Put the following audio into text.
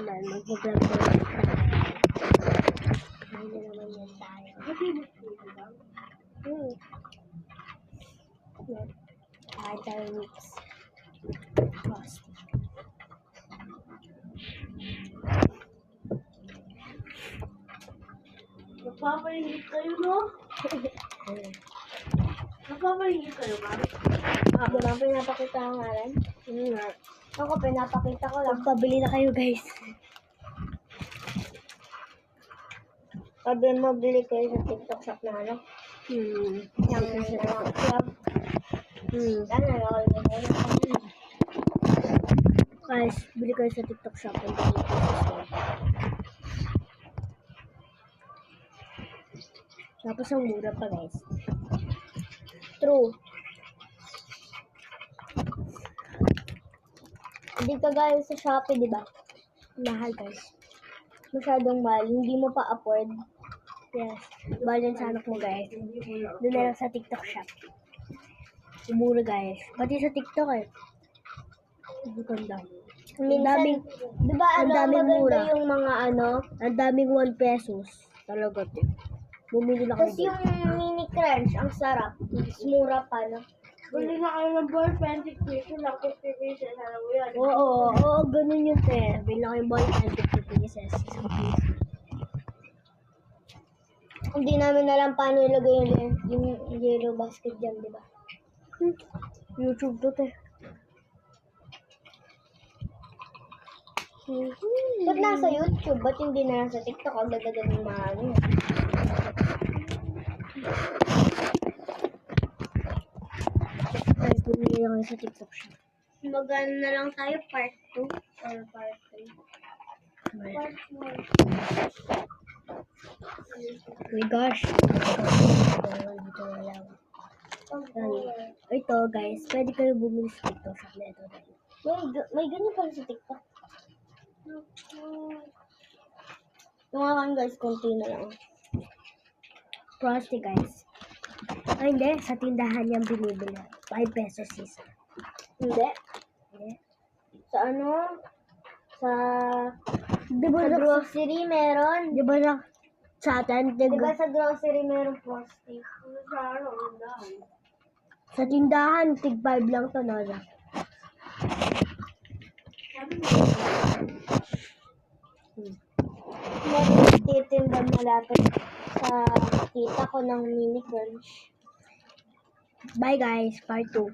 naman, mag-vlog na naman yan tayo. Other weeks. Magpapahingi kayo, no? Magpapahingi kayo, ma'am? Diba pinapakita ang ngalan? Nga. Ako, pinapakita ko lang. Pabili na kayo, guys. Sabi mo, bili kayo sa TikTok shop na ano? Yung club. Sana ako guys, bili kayo sa TikTok shop. Tapos ang mura pa, guys. True. Hindi ka guys sa Shopee, di ba? Mahal, guys. Masyadong mahal. Hindi mo pa afford. Yes. Mahal yan sa anak mo, guys. Doon na lang sa TikTok shop. Mura, guys. Pati sa TikTok, eh. Ang ganda. Minsan, di ba maganda yung mga ang daming 1 pesos. Talaga, din. Bumili na kayo. Tapos yung mini crunch, ang sarap. Mura pa, no? Bili na kayo ng ball, 20 pesos lang, 50 pesos. Alam mo yun? Oo, ganun yun, te. Bili na kayo ball, 20 pesos. Hindi namin alam paano ilagay yung yellow basket dyan, di ba? YouTube to, te. Ba't nasa YouTube? Ba't hindi na lang sa TikTok? Ang gaganda ng mga ano. Guys, bumili lang sa TikTok shop. Magana na lang tayo, part 2 or part 3? Part 1. My gosh. Dito na lang. Ito, guys, pwede kayo bumili sa TikTok shop na ito. May ganyan pala sa TikTok. Yung akin, guys, konti na lang. Frosty, guys. Ay, hindi. Sa tindahan niyang binibili. 5 pesos isa. Hindi. Sa ano? Sa grocery meron. Di ba sa atin? Di ba sa grocery meron Frosty? Sa tindahan, tig 5 lang to, Nora. Meron titinda malapit sa kita ko ng mini crunch. Bye guys, part 2.